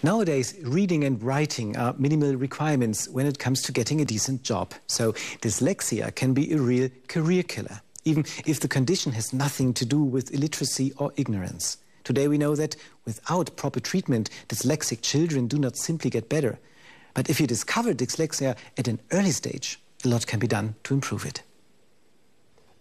Nowadays, reading and writing are minimal requirements when it comes to getting a decent job. So dyslexia can be a real career killer, even if the condition has nothing to do with illiteracy or ignorance. Today we know that without proper treatment, dyslexic children do not simply get better. But if you discover dyslexia at an early stage, a lot can be done to improve it.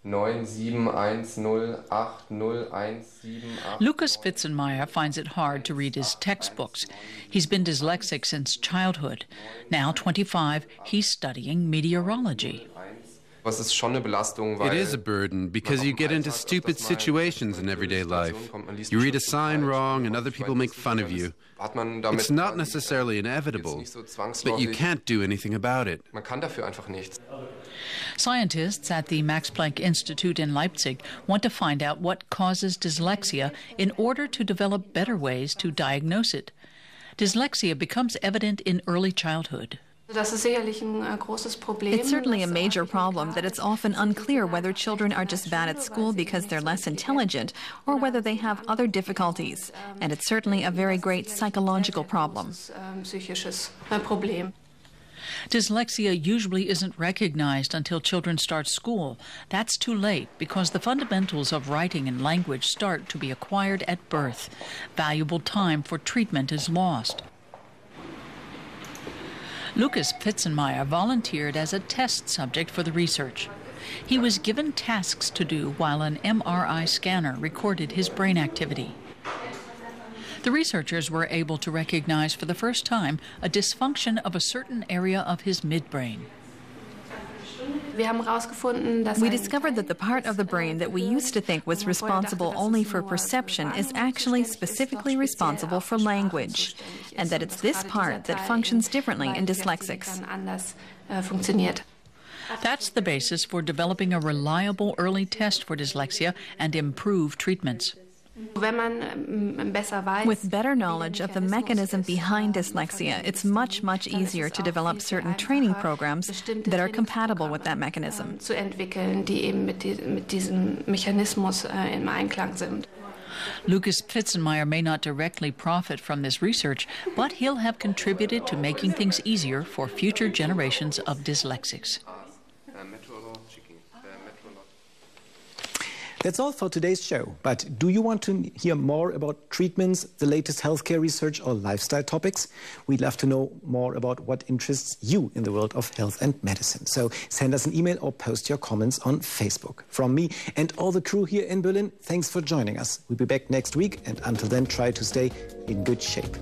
971080178. Lucas Fitzenmeyer finds it hard to read his textbooks. He's been dyslexic since childhood. Now 25, he's studying meteorology. It is a burden because you get into stupid situations in everyday life. You read a sign wrong and other people make fun of you. It's not necessarily inevitable, but you can't do anything about it. Scientists at the Max Planck Institute in Leipzig want to find out what causes dyslexia in order to develop better ways to diagnose it. Dyslexia becomes evident in early childhood. It's certainly a major problem that it's often unclear whether children are just bad at school because they're less intelligent or whether they have other difficulties. And it's certainly a very great psychological problem. Dyslexia usually isn't recognized until children start school. That's too late because the fundamentals of writing and language start to be acquired at birth. Valuable time for treatment is lost. Lucas Fitzenmeyer volunteered as a test subject for the research. He was given tasks to do while an MRI scanner recorded his brain activity. The researchers were able to recognize for the first time a dysfunction of a certain area of his midbrain. We discovered that the part of the brain that we used to think was responsible only for perception is actually specifically responsible for language, and that it's this part that functions differently in dyslexics. That's the basis for developing a reliable early test for dyslexia and improved treatments. With better knowledge of the mechanism behind dyslexia, it's much, much easier to develop certain training programs that are compatible with that mechanism. Lucas Fitzenmeyer may not directly profit from this research, but he'll have contributed to making things easier for future generations of dyslexics. That's all for today's show. But do you want to hear more about treatments, the latest healthcare research, or lifestyle topics? We'd love to know more about what interests you in the world of health and medicine. So send us an email or post your comments on Facebook. From me and all the crew here in Berlin, thanks for joining us. We'll be back next week, and until then, try to stay in good shape.